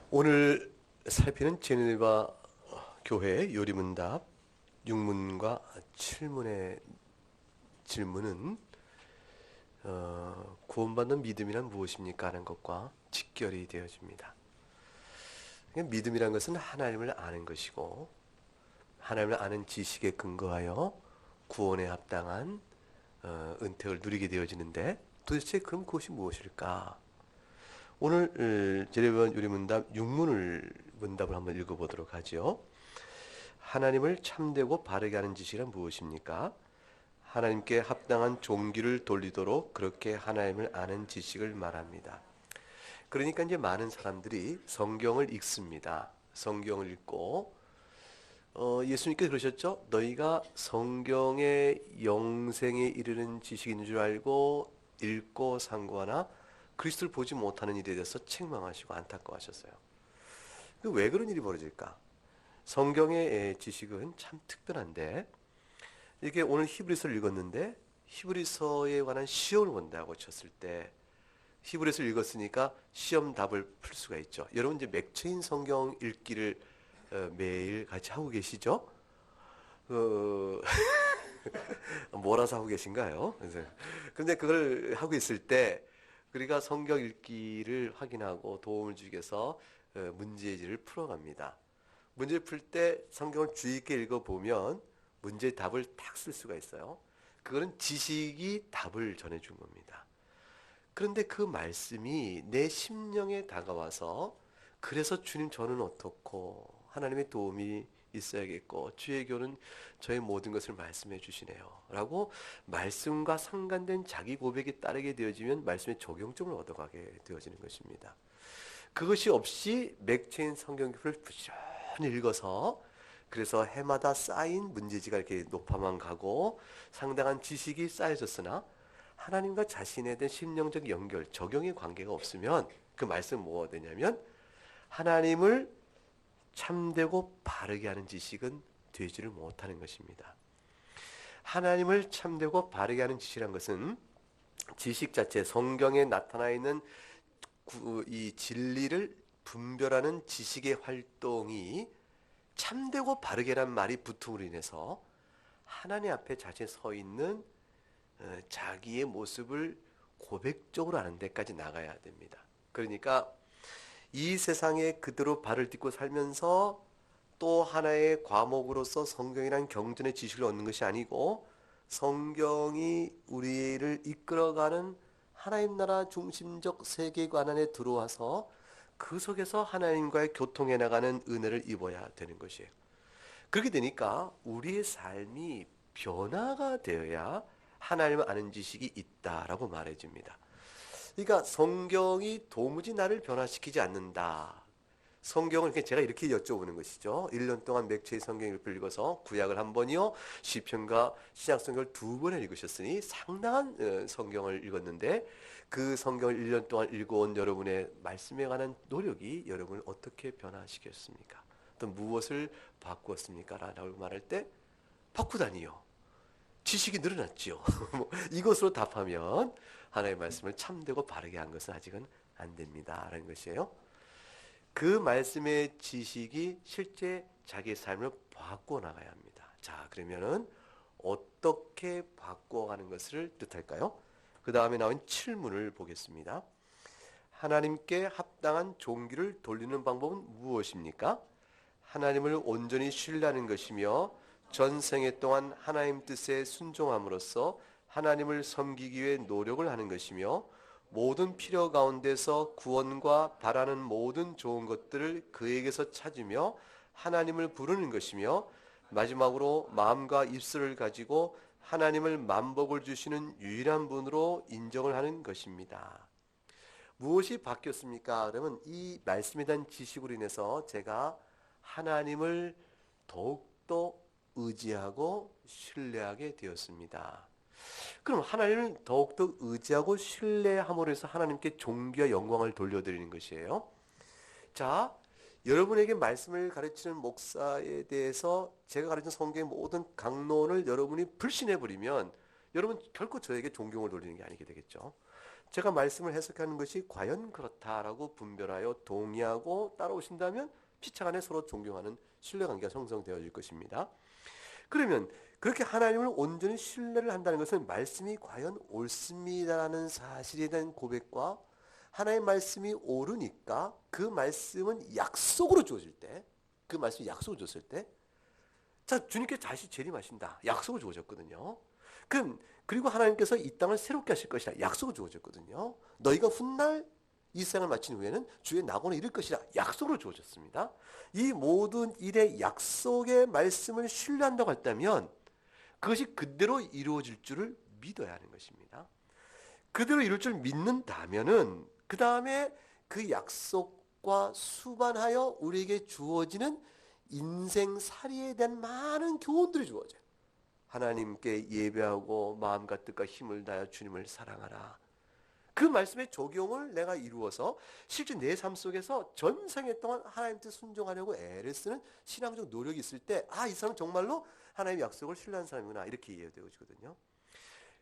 오늘 살피는 제네바 교회 요리문답 6문과 7문의 질문은 구원받는 믿음이란 무엇입니까? 하는 것과 직결이 되어집니다. 믿음이란 것은 하나님을 아는 것이고 하나님을 아는 지식에 근거하여 구원에 합당한 은택을 누리게 되어지는데 도대체 그럼 그것이 무엇일까? 오늘 제네바 요리문답 6문을 문답을 한번 읽어보도록 하죠. 하나님을 참되고 바르게 하는 지식이란 무엇입니까? 하나님께 합당한 종기를 돌리도록 그렇게 하나님을 아는 지식을 말합니다. 그러니까 이제 많은 사람들이 성경을 읽습니다. 성경을 읽고 예수님께서 그러셨죠? 너희가 성경의 영생에 이르는 지식인 줄 알고 읽고 상고하나 그리스도를 보지 못하는 일에 대해서 책망하시고 안타까워하셨어요. 왜 그런 일이 벌어질까? 성경의 지식은 참 특별한데 이게 오늘 히브리서를 읽었는데 히브리서에 관한 시험을 본다고 쳤을 때 히브리서를 읽었으니까 시험 답을 풀 수가 있죠. 여러분 이제 맥체인 성경 읽기를 매일 같이 하고 계시죠? 몰아서 하고 계신가요? 그런데 그걸 하고 있을 때 우리가 성경 읽기를 확인하고 도움을 주기 위해서 문제지를 풀어갑니다. 문제를 풀 때 성경을 주의 있게 읽어보면 문제의 답을 딱 쓸 수가 있어요. 그거는 지식이 답을 전해준 겁니다. 그런데 그 말씀이 내 심령에 다가와서 그래서 주님 저는 어떻고 하나님의 도움이 있어야겠고 주의 교는 저의 모든 것을 말씀해 주시네요 라고 말씀과 상관된 자기 고백이 따르게 되어지면 말씀의 적용점을 얻어가게 되어지는 것입니다. 그것이 없이 맥체인 성경을 부지런히 읽어서 그래서 해마다 쌓인 문제지가 이렇게 높아만 가고 상당한 지식이 쌓여졌으나 하나님과 자신에 대한 심령적 연결, 적용의 관계가 없으면 그 말씀은 뭐가 되냐면 하나님을 참되고 바르게 하는 지식은 되지를 못하는 것입니다. 하나님을 참되고 바르게 하는 지식이란 것은 지식 자체, 성경에 나타나 있는 이 진리를 분별하는 지식의 활동이 참되고 바르게란 말이 붙음으로 인해서 하나님 앞에 자신이 서 있는 자기의 모습을 고백적으로 아는 데까지 나가야 됩니다. 그러니까 이 세상에 그대로 발을 딛고 살면서 또 하나의 과목으로서 성경이란 경전의 지식을 얻는 것이 아니고 성경이 우리를 이끌어가는 하나님 나라 중심적 세계관 안에 들어와서 그 속에서 하나님과의 교통해 나가는 은혜를 입어야 되는 것이에요. 그렇게 되니까 우리의 삶이 변화가 되어야 하나님을 아는 지식이 있다라고 말해줍니다. 그러니까 성경이 도무지 나를 변화시키지 않는다. 성경을 제가 이렇게 여쭤보는 것이죠. 1년 동안 맥체의 성경을 읽어서 구약을 한 번이요, 시편과 신약 성경을 2번을 읽으셨으니 상당한 성경을 읽었는데 그 성경을 1년 동안 읽어온 여러분의 말씀에 관한 노력이 여러분을 어떻게 변화시켰습니까? 또 무엇을 바꾸었습니까? 라고 말할 때 바꾸다니요. 지식이 늘어났지요. 이것으로 답하면 하나님의 말씀을 참되고 바르게 한 것은 아직은 안 됩니다. 라는 것이에요. 그 말씀의 지식이 실제 자기의 삶을 바꾸어 나가야 합니다. 자, 그러면은 어떻게 바꾸어가는 것을 뜻할까요? 그 다음에 나온 7문을 보겠습니다. 하나님께 합당한 종기를 돌리는 방법은 무엇입니까? 하나님을 온전히 신뢰하는 것이며 전생애 동안 하나님 뜻에 순종함으로써 하나님을 섬기기 위해 노력을 하는 것이며 모든 필요 가운데서 구원과 바라는 모든 좋은 것들을 그에게서 찾으며 하나님을 부르는 것이며 마지막으로 마음과 입술을 가지고 하나님을 만복을 주시는 유일한 분으로 인정을 하는 것입니다. 무엇이 바뀌었습니까? 그러면 이 말씀에 대한 지식으로 인해서 제가 하나님을 더욱더 의지하고 신뢰하게 되었습니다. 그럼 하나님을 더욱더 의지하고 신뢰함으로 해서 하나님께 존귀와 영광을 돌려드리는 것이에요. 자, 여러분에게 말씀을 가르치는 목사에 대해서 제가 가르친 성경의 모든 강론을 여러분이 불신해버리면 여러분 결코 저에게 존경을 돌리는 게 아니게 되겠죠. 제가 말씀을 해석하는 것이 과연 그렇다라고 분별하여 동의하고 따라오신다면 피차 간에 서로 존경하는 신뢰관계가 형성되어질 것입니다. 그러면 그렇게 하나님을 온전히 신뢰를 한다는 것은 말씀이 과연 옳습니다라는 사실에 대한 고백과 하나님의 말씀이 옳으니까 그 말씀은 약속으로 주어질 때, 그 말씀이 약속을 줬을 때, 자, 주님께 다시 재림하신다. 약속을 주어졌거든요. 그리고 하나님께서 이 땅을 새롭게 하실 것이라 약속을 주어졌거든요. 너희가 훗날 이 세상을 마친 후에는 주의 낙원에 이를 것이라 약속을 주어졌습니다. 이 모든 일의 약속의 말씀을 신뢰한다고 했다면 그것이 그대로 이루어질 줄을 믿어야 하는 것입니다. 그대로 이룰 줄 믿는다면은 그 다음에 그 약속과 수반하여 우리에게 주어지는 인생살이에 대한 많은 교훈들이 주어져요. 하나님께 예배하고 마음과 뜻과 힘을 다하여 주님을 사랑하라. 그 말씀의 적용을 내가 이루어서 실제 내 삶 속에서 전생에 동안 하나님 뜻 순종하려고 애를 쓰는 신앙적 노력이 있을 때, 아, 이 사람은 정말로 하나님의 약속을 신뢰하는 사람이구나, 이렇게 이해되어지거든요.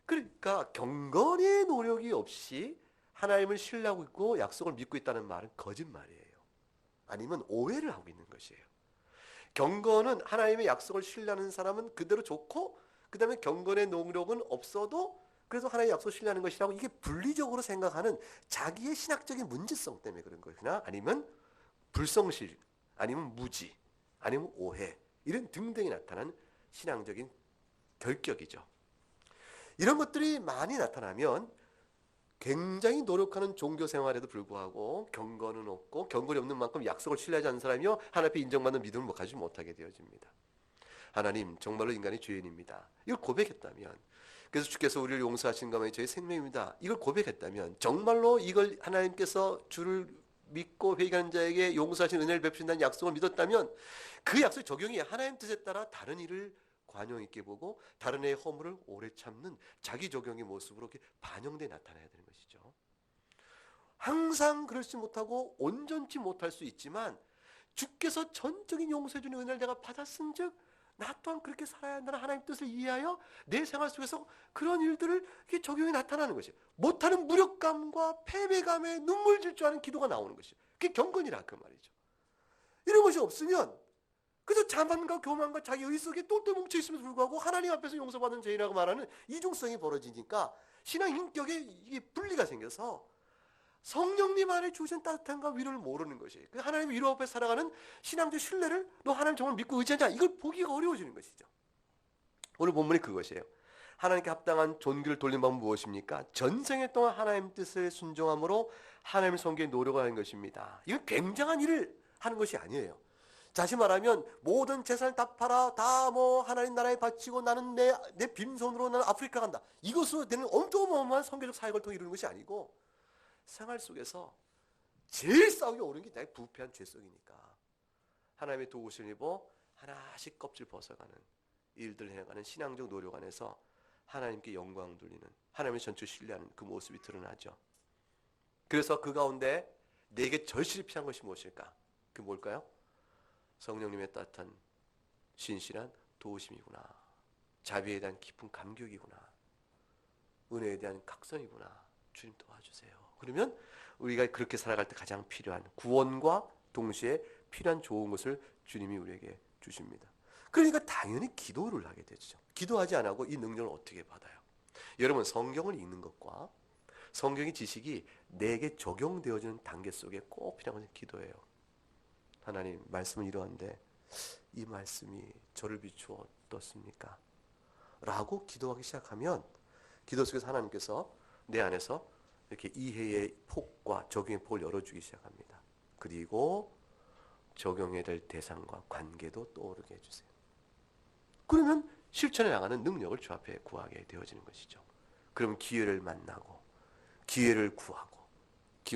그러니까 경건의 노력이 없이 하나님을 신뢰하고 있고 약속을 믿고 있다는 말은 거짓말이에요. 아니면 오해를 하고 있는 것이에요. 경건은 하나님의 약속을 신뢰하는 사람은 그대로 좋고, 그 다음에 경건의 노력은 없어도 그래서 하나님의 약속을 신뢰하는 것이라고, 이게 분리적으로 생각하는 자기의 신학적인 문제성 때문에 그런 거구나. 아니면 불성실, 아니면 무지, 아니면 오해, 이런 등등이 나타난 신앙적인 결격이죠. 이런 것들이 많이 나타나면 굉장히 노력하는 종교 생활에도 불구하고 경건은 없고, 경건이 없는 만큼 약속을 신뢰하지 않는 사람이요 하나님 앞에 인정받는 믿음을 가지지 못하게 되어집니다. 하나님, 정말로 인간이 죄인입니다. 이걸 고백했다면, 그래서 주께서 우리를 용서하신 것만이 저의 생명입니다. 이걸 고백했다면, 정말로 이걸 하나님께서 주를 믿고 회개하는 자에게 용서하신 은혜를 베푸신다는 약속을 믿었다면, 그 약속의 적용이 하나님 뜻에 따라 다른 일을 관용 있게 보고 다른 애의 허물을 오래 참는 자기 적용의 모습으로 이렇게 반영돼 나타나야 되는 것이죠. 항상 그렇지 못하고 온전치 못할 수 있지만 주께서 전적인 용서해 주는 은혜를 내가 받았은즉 나 또한 그렇게 살아야 한다는 하나님의 뜻을 이해하여 내 생활 속에서 그런 일들을 이렇게 적용이 나타나는 것이에요. 못하는 무력감과 패배감에 눈물 질 줄 아는 기도가 나오는 것이에요. 그게 경건이라 그 말이죠. 이런 것이 없으면 그저 자만과 교만과 자기 의 속에 똘똘 뭉쳐 있음에도 불구하고 하나님 앞에서 용서받은 죄인이라고 말하는 이중성이 벌어지니까 신앙 인격에 이게 분리가 생겨서 성령님 안에 주신 따뜻함과 위로를 모르는 것이에요. 하나님 위로 앞에 살아가는 신앙적 신뢰를, 너 하나님 정말 믿고 의지하자, 이걸 보기가 어려워지는 것이죠. 오늘 본문이 그것이에요. 하나님께 합당한 존귀를 돌린 방법은 무엇입니까? 전생에 동안 하나님 뜻을 순종함으로 하나님을 섬기는 노력을 하는 것입니다. 이건 굉장한 일을 하는 것이 아니에요. 다시 말하면 모든 재산을 다 팔아 다 뭐 하나님 나라에 바치고 나는 내 빈손으로 나는 아프리카 간다, 이것으로 되는 엄청 어마어마한 선교적 사역을 통해 이루는 것이 아니고, 생활 속에서 제일 싸우기 어려운 게 나의 부패한 죄성이니까 하나님의 도우심을 입어 하나씩 껍질 벗어가는 일들 해가는 신앙적 노력 안에서 하나님께 영광 돌리는, 하나님의 전체 신뢰하는 그 모습이 드러나죠. 그래서 그 가운데 내게 절실히 필요한 것이 무엇일까? 그 뭘까요? 성령님의 따뜻한 신실한 도우심이구나, 자비에 대한 깊은 감격이구나, 은혜에 대한 각성이구나, 주님 도와주세요. 그러면 우리가 그렇게 살아갈 때 가장 필요한 구원과 동시에 필요한 좋은 것을 주님이 우리에게 주십니다. 그러니까 당연히 기도를 하게 되죠. 기도하지 않고 이 능력을 어떻게 받아요? 여러분, 성경을 읽는 것과 성경의 지식이 내게 적용되어지는 단계 속에 꼭 필요한 것은 기도예요. 하나님, 말씀은 이러한데 이 말씀이 저를 비추어 어떻습니까? 라고 기도하기 시작하면 기도 속에서 하나님께서 내 안에서 이렇게 이해의 폭과 적용의 폭을 열어주기 시작합니다. 그리고 적용해야 될 대상과 관계도 떠오르게 해주세요. 그러면 실천해 나가는 능력을 주 앞에 구하게 되어지는 것이죠. 그러면 기회를 만나고 기회를 구하고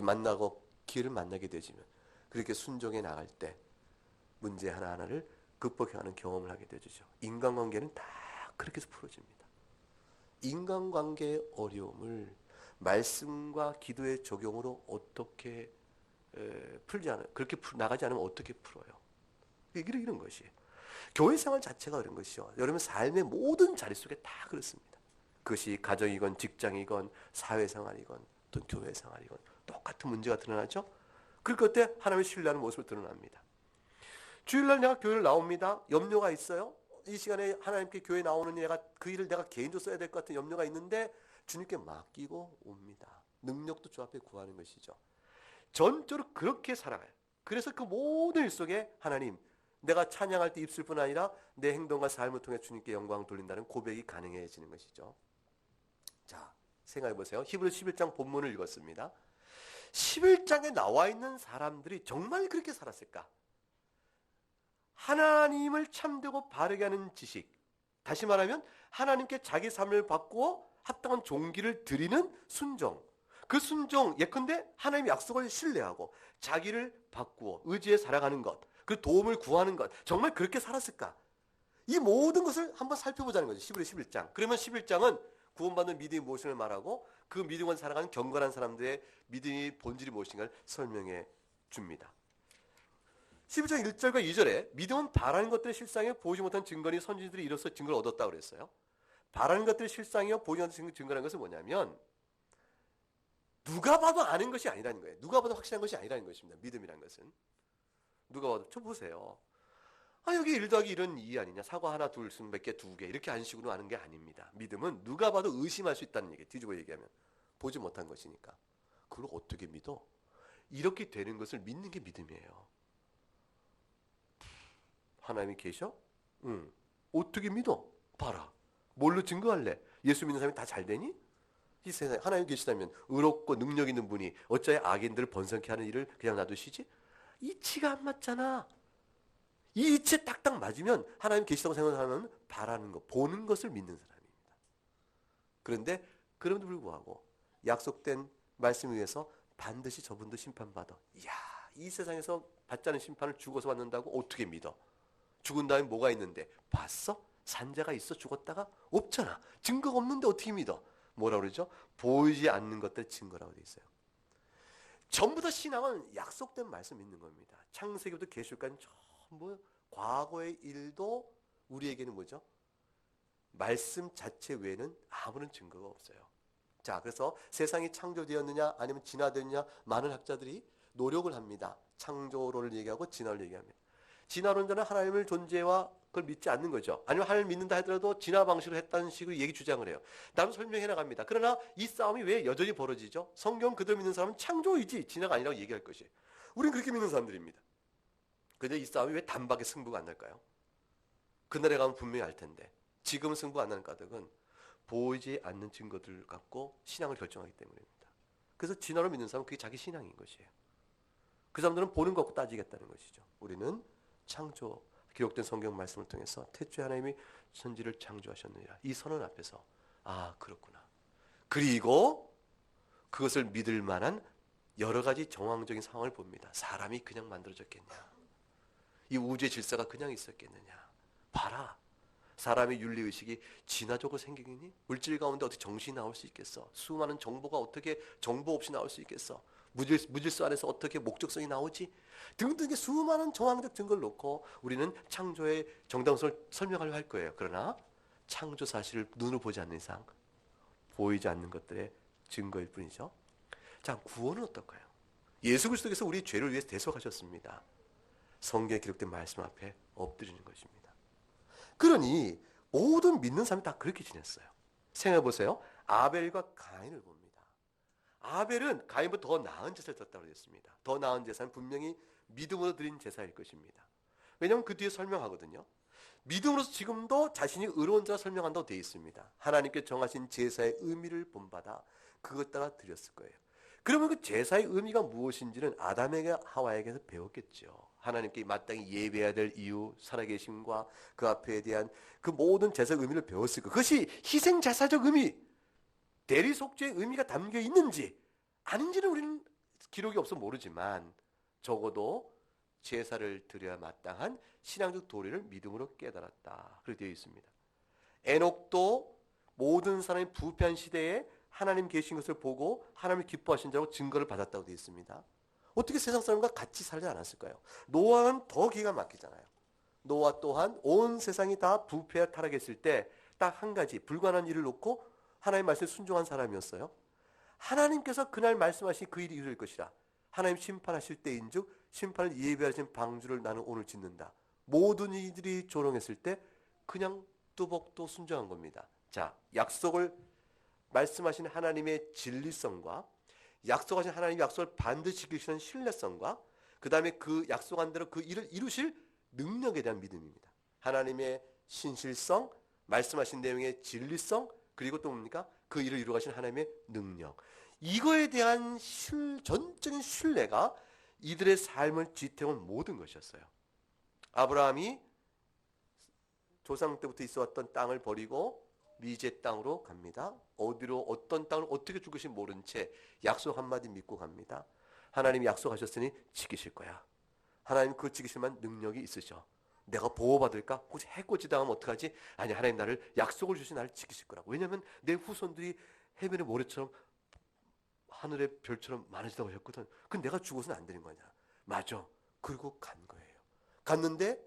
만나고 기회를 만나게 되지면 그렇게 순종해 나갈 때 문제 하나하나를 극복해가는 경험을 하게 되죠. 인간관계는 다 그렇게 해서 풀어집니다. 인간관계의 어려움을 말씀과 기도의 적용으로 어떻게 그렇게 나가지 않으면 어떻게 풀어요? 이런 것이에요. 교회 생활 자체가 그런 것이죠. 여러분 삶의 모든 자리 속에 다 그렇습니다. 그것이 가정이건 직장이건 사회생활이건 어떤 교회 생활이건 똑같은 문제가 드러나죠. 그때 하나님을 신뢰하는 모습을 드러납니다. 주일날 내가 교회를 나옵니다. 염려가 있어요. 이 시간에 하나님께 교회 나오는 내가 그 일을 내가 개인적으로 써야 될 것 같은 염려가 있는데 주님께 맡기고 옵니다. 능력도 주 앞에 구하는 것이죠. 전적으로 그렇게 살아가요. 그래서 그 모든 일 속에 하나님, 내가 찬양할 때 입술 뿐 아니라 내 행동과 삶을 통해 주님께 영광을 돌린다는 고백이 가능해지는 것이죠. 자, 생각해 보세요. 히브리서 11장 본문을 읽었습니다. 11장에 나와 있는 사람들이 정말 그렇게 살았을까? 하나님을 참되고 바르게 하는 지식, 다시 말하면 하나님께 자기 삶을 바꾸어 합당한 종기를 드리는 순종, 그 순종, 예컨대 하나님 약속을 신뢰하고 자기를 바꾸어 의지에 살아가는 것, 그 도움을 구하는 것, 정말 그렇게 살았을까? 이 모든 것을 한번 살펴보자는 거죠. 히브리서 11장. 그러면 11장은 구원받는 믿음이 무엇을 말하고 그 믿음을 살아가는 경건한 사람들의 믿음의 본질이 무엇인가를 설명해 줍니다. 11장 1절과 2절에 믿음은 바라는 것들의 실상에 보지 못한 증거니 선지자들이 이로써 증거를 얻었다고 그랬어요. 바라는 것들의 실상이요 보지 못한 증거라는 것은 뭐냐면 누가 봐도 아는 것이 아니라는 거예요. 누가 봐도 확실한 것이 아니라는 것입니다. 믿음이라는 것은. 누가 봐도 저 보세요. 여기 1 더하기 1은 2 아니냐. 사과 하나 둘 몇 개 두 개 이렇게 안 식으로 아는 게 아닙니다. 믿음은 누가 봐도 의심할 수 있다는 얘기예요. 뒤집어 얘기하면. 보지 못한 것이니까. 그걸 어떻게 믿어? 이렇게 되는 것을 믿는 게 믿음이에요. 하나님이 계셔? 응. 어떻게 믿어? 봐라. 뭘로 증거할래? 예수 믿는 사람이 다 잘 되니? 이 세상에 하나님 계시다면 의롭고 능력 있는 분이 어찌하여 악인들을 번성케 하는 일을 그냥 놔두시지? 이치가 안 맞잖아. 이 이치에 딱딱 맞으면 하나님 계시다고 생각하면 바라는 것, 보는 것을 믿는 사람입니다. 그런데 그럼에도 불구하고 약속된 말씀을 위해서 반드시 저분도 심판받아. 이야, 이 세상에서 받지 않은 심판을 죽어서 받는다고 어떻게 믿어? 죽은 다음에 뭐가 있는데? 봤어? 산자가 있어 죽었다가? 없잖아. 증거가 없는데 어떻게 믿어? 뭐라고 그러죠? 보이지 않는 것들 증거라고 되어 있어요. 전부 다 신앙은 약속된 말씀 믿는 겁니다. 창세기부터 계시록까지 전부 과거의 일도 우리에게는 뭐죠? 말씀 자체 외에는 아무런 증거가 없어요. 자, 그래서 세상이 창조되었느냐 아니면 진화되었느냐 많은 학자들이 노력을 합니다. 창조론을 얘기하고 진화를 얘기합니다. 진화론자는 하나님을 존재와 그걸 믿지 않는 거죠. 아니면 하나님을 믿는다 하더라도 진화 방식으로 했다는 식으로 얘기 주장을 해요. 나도 설명해 나갑니다. 그러나 이 싸움이 왜 여전히 벌어지죠? 성경 그대로 믿는 사람은 창조이지 진화가 아니라고 얘기할 것이에요. 우리는 그렇게 믿는 사람들입니다. 그런데 이 싸움이 왜 단박에 승부가 안 날까요? 그날에 가면 분명히 알 텐데 지금 승부 안 나는 까닭은 보이지 않는 증거들을 갖고 신앙을 결정하기 때문입니다. 그래서 진화를 믿는 사람은 그게 자기 신앙인 것이에요. 그 사람들은 보는 것 갖고 따지겠다는 것이죠. 우리는 창조, 기록된 성경 말씀을 통해서 태초에 하나님이 천지를 창조하셨느니라. 이 선언 앞에서 그렇구나. 그리고 그것을 믿을 만한 여러 가지 정황적인 상황을 봅니다. 사람이 그냥 만들어졌겠냐? 이 우주의 질서가 그냥 있었겠느냐? 봐라. 사람의 윤리의식이 진화적으로 생기겠니? 물질 가운데 어떻게 정신이 나올 수 있겠어? 수많은 정보가 어떻게 정보 없이 나올 수 있겠어? 무질서 안에서 어떻게 목적성이 나오지? 등등의 수많은 정황적 증거를 놓고 우리는 창조의 정당성을 설명하려고 할 거예요. 그러나 창조 사실을 눈으로 보지 않는 이상 보이지 않는 것들의 증거일 뿐이죠. 자, 구원은 어떨까요? 예수 그리스도께서 우리 죄를 위해서 대속하셨습니다. 성경에 기록된 말씀 앞에 엎드리는 것입니다. 그러니 모든 믿는 사람이 다 그렇게 지냈어요. 생각해 보세요. 아벨과 가인을 봅니다. 아벨은 가인보다 더 나은 제사를 드렸다고 했습니다. 더 나은 제사는 분명히 믿음으로 드린 제사일 것입니다. 왜냐하면 그 뒤에 설명하거든요. 믿음으로서 지금도 자신이 의로운 자라 설명한다고 되어 있습니다. 하나님께 정하신 제사의 의미를 본받아 그것 따라 드렸을 거예요. 그러면 그 제사의 의미가 무엇인지는 아담에게 하와에게서 배웠겠죠. 하나님께 마땅히 예배해야 될 이유, 살아계심과 그 앞에 대한 그 모든 제사의 의미를 배웠을 거예요. 그것이 희생제사적 의미, 대리속죄의 의미가 담겨 있는지 아닌지는 우리는 기록이 없어 모르지만 적어도 제사를 드려야 마땅한 신앙적 도리를 믿음으로 깨달았다. 그렇게 되어 있습니다. 에녹도 모든 사람이 부패한 시대에 하나님 계신 것을 보고 하나님을 기뻐하신 자로 증거를 받았다고 되어 있습니다. 어떻게 세상 사람과 같이 살지 않았을까요? 노아는 더 기가 막히잖아요. 노아 또한 온 세상이 다 부패와 타락했을 때 딱 한 가지 불가능한 일을 놓고 하나님의 말씀에 순종한 사람이었어요. 하나님께서 그날 말씀하신 그 일이 이룰 것이라. 하나님 심판하실 때인즉 심판을 예비하신 방주를 나는 오늘 짓는다. 모든 이들이 조롱했을 때 그냥 뚜벅도 순종한 겁니다. 자, 약속을 말씀하신 하나님의 진리성과 약속하신 하나님의 약속을 반드시 지키시는 신뢰성과 그 다음에 그 약속한 대로 그 일을 이루실 능력에 대한 믿음입니다. 하나님의 신실성, 말씀하신 내용의 진리성, 그리고 또 뭡니까? 그 일을 이루가신 하나님의 능력. 이거에 대한 전적인 신뢰가 이들의 삶을 지탱한 모든 것이었어요. 아브라함이 조상 때부터 있어왔던 땅을 버리고 미제 땅으로 갑니다. 어디로 어떤 땅을 어떻게 줄 것인지 모른 채 약속 한마디 믿고 갑니다. 하나님이 약속하셨으니 지키실 거야. 하나님 그 지키실 만 능력이 있으셔. 내가 보호받을까? 혹시 해코지 당하면 어떡하지? 아니, 하나님 나를 약속을 주신 나를 지키실 거라고. 왜냐하면 내 후손들이 해변의 모래처럼 하늘의 별처럼 많아지다고 하셨거든. 그럼 내가 죽어서는 안 되는 거냐? 맞아. 그리고 간 거예요. 갔는데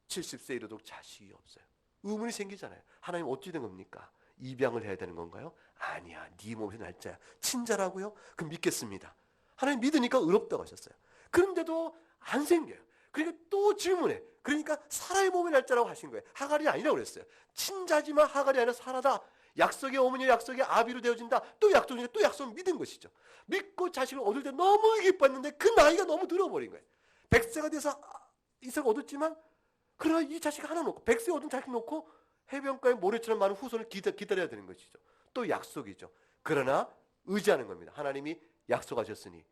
70세 이르도록 자식이 없어요. 의문이 생기잖아요. 하나님 어찌 된 겁니까? 입양을 해야 되는 건가요? 아니야. 네 몸에서 날짜야. 친자라고요? 그럼 믿겠습니다. 하나님 믿으니까 의롭다고 하셨어요. 그런데도 안 생겨요. 그러니까 또 질문해. 그러니까 사라의 몸의 날짜라고 하신 거예요. 하갈이 아니라고 그랬어요. 친자지만 하갈이 아니라 사라다. 약속의 어머니, 약속의 아비로 되어진다. 또 약속이니까 또 약속을 믿은 것이죠. 믿고 자식을 얻을 때 너무 기뻤는데 그 나이가 너무 들어버린 거예요. 100세가 돼서 이삭을 얻었지만 그러나 이 자식 하나 놓고 100세 얻은 자식 놓고 해변가에 모래처럼 많은 후손을 기다려야 되는 것이죠. 또 약속이죠. 그러나 의지하는 겁니다. 하나님이 약속하셨으니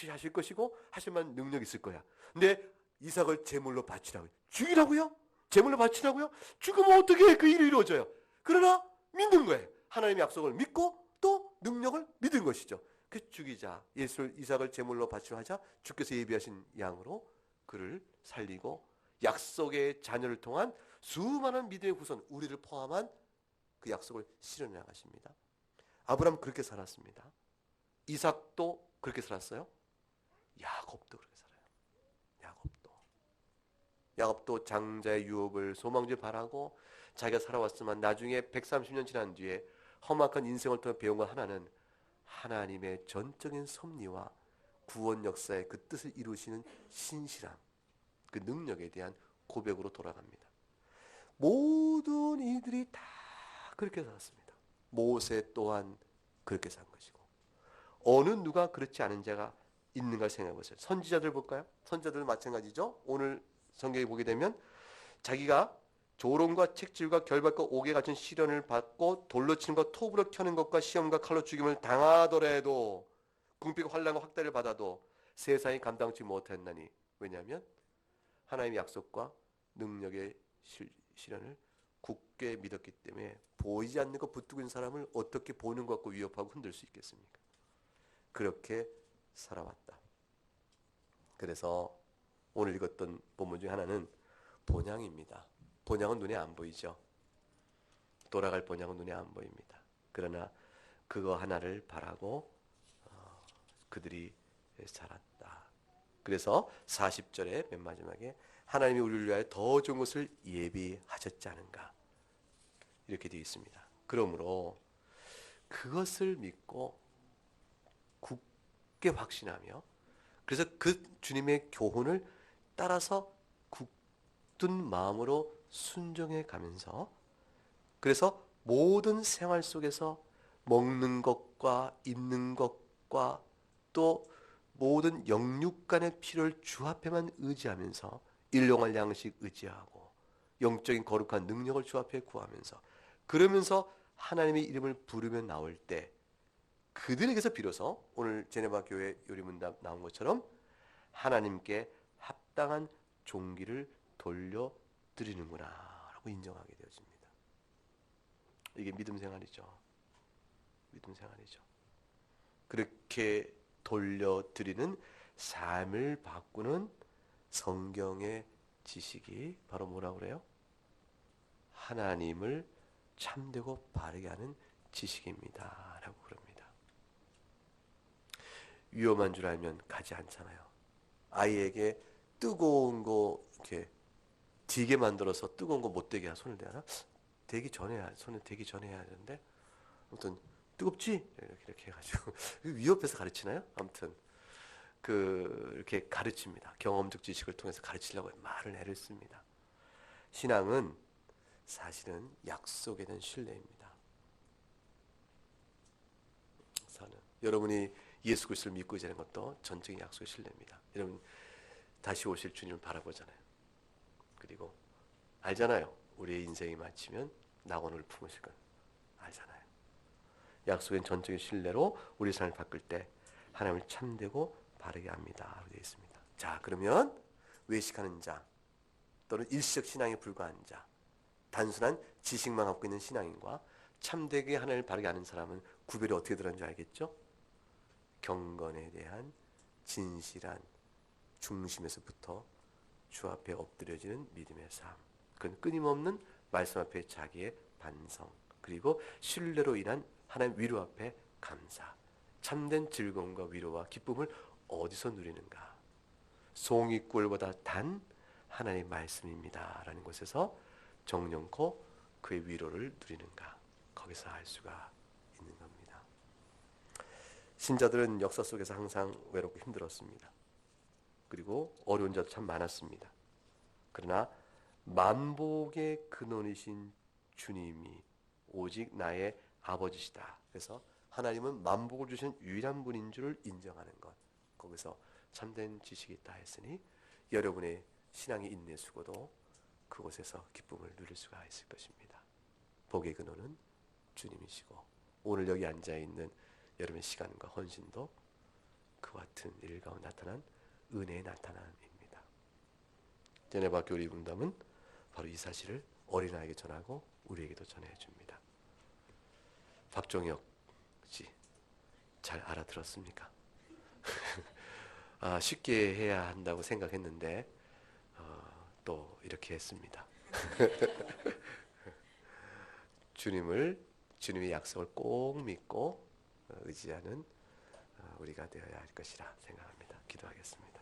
하실 것이고 하실 만한 능력이 있을 거야. 근데 이삭을 제물로 바치라고요. 죽이라고요? 제물로 바치라고요? 죽으면 어떻게 그 일이 이루어져요? 그러나 믿는 거예요. 하나님의 약속을 믿고 또 능력을 믿은 것이죠. 그 죽이자. 이삭을 제물로 바치려 하자 주께서 예비하신 양으로 그를 살리고 약속의 자녀를 통한 수많은 믿음의 후손, 우리를 포함한 그 약속을 실현해 나가십니다. 아브라함 그렇게 살았습니다. 이삭도 그렇게 살았어요. 야곱도 그렇게 살아요. 야곱도 장자의 유업을 소망주에 바라고 자기가 살아왔지만 나중에 130년 지난 뒤에 험악한 인생을 통해 배운 것 하나는 하나님의 전적인 섭리와 구원 역사의 그 뜻을 이루시는 신실함, 그 능력에 대한 고백으로 돌아갑니다. 모든 이들이 다 그렇게 살았습니다. 모세 또한 그렇게 산 것이고 어느 누가 그렇지 않은 자가 있는가 생각해 보세요. 선지자들 볼까요? 선지자들은 마찬가지죠. 오늘 성경에 보게 되면 자기가 조롱과 책질과 결박과 옥에 갇힌 시련을 받고 돌로 치는 것, 톱으로 켜는 것과 시험과 칼로 죽임을 당하더라도 궁핍과 환난과 학대를 받아도 세상이 감당치 못했나니. 왜냐하면 하나님의 약속과 능력의 실현을 굳게 믿었기 때문에 보이지 않는 것 붙들고 있는 사람을 어떻게 보는 것 같고 위협하고 흔들 수 있겠습니까? 그렇게 살아왔다. 그래서 오늘 읽었던 본문 중에 하나는 본향입니다. 본향은 눈에 안 보이죠. 돌아갈 본향은 눈에 안 보입니다. 그러나 그거 하나를 바라고 그들이 살았다. 그래서 40절에 맨 마지막에 하나님이 우리를 위하여 더 좋은 것을 예비하셨지 않은가 이렇게 되어 있습니다. 그러므로 그것을 믿고 굳게 확신하며 그래서 그 주님의 교훈을 따라서 굳든 마음으로 순종해 가면서 그래서 모든 생활 속에서 먹는 것과 입는 것과 또 모든 영육 간의 필요를 주 앞에만 의지하면서 일용할 양식 의지하고 영적인 거룩한 능력을 주 앞에 구하면서 그러면서 하나님의 이름을 부르며 나올 때 그들에게서 비로소 오늘 제네바 교회 요리문답 나온 것처럼 하나님께 합당한 종기를 돌려드리는구나 라고 인정하게 되어집니다. 이게 믿음 생활이죠. 믿음 생활이죠. 그렇게 돌려드리는 삶을 바꾸는 성경의 지식이 바로 뭐라고 그래요? 하나님을 참되고 바르게 하는 지식입니다 라고 그럽니다. 위험한 줄 알면 가지 않잖아요. 아이에게 뜨거운 거 이렇게 되게 만들어서 뜨거운 거 못 되게 손을 대나? 되기 전에 손을 대기 전에 해야 되는데 아무튼 뜨겁지? 이렇게 해가지고 위협해서 가르치나요? 아무튼 이렇게 가르칩니다. 경험적 지식을 통해서 가르치려고 말을 애를 씁니다. 신앙은 사실은 약속에 대한 신뢰입니다. 여러분이 예수 그리스도를 믿고 있는 것도 전적인 약속의 신뢰입니다. 여러분 다시 오실 주님을 바라보잖아요. 그리고 알잖아요. 우리의 인생이 마치면 낙원을 품으실 건 알잖아요. 약속엔 전적인 신뢰로 우리 삶을 바꿀 때 하나님을 참되고 바르게 합니다. 되어 있습니다. 자, 그러면 외식하는 자 또는 일시적 신앙에 불과한 자, 단순한 지식만 갖고 있는 신앙인과 참되게 하나님을 바르게 아는 사람은 구별이 어떻게 들었는지 알겠죠? 경건에 대한 진실한 중심에서부터 주 앞에 엎드려지는 믿음의 삶. 그건 끊임없는 말씀 앞에 자기의 반성, 그리고 신뢰로 인한 하나님 위로 앞에 감사. 참된 즐거움과 위로와 기쁨을 어디서 누리는가? 송이꿀보다 단 하나님의 말씀입니다. 라는 곳에서 정령코 그의 위로를 누리는가? 거기서 알 수가 있는 겁니다. 신자들은 역사 속에서 항상 외롭고 힘들었습니다. 그리고 어려운 자도 참 많았습니다. 그러나 만복의 근원이신 주님이 오직 나의 아버지시다. 그래서 하나님은 만복을 주신 유일한 분인 줄을 인정하는 것. 거기서 참된 지식이 있다 했으니 여러분의 신앙의 인내 수고도 그곳에서 기쁨을 누릴 수가 있을 것입니다. 복의 근원은 주님이시고 오늘 여기 앉아있는 여러분의 시간과 헌신도 그와 같은 일 가운데 나타난 은혜의 나타남입니다. 제네바 교리 분담은 바로 이 사실을 어린아이에게 전하고 우리에게도 전해줍니다. 박종혁 씨, 잘 알아들었습니까? 쉽게 해야 한다고 생각했는데 또 이렇게 했습니다. 주님의 약속을 꼭 믿고 의지하는 우리가 되어야 할 것이라 생각합니다. 기도하겠습니다.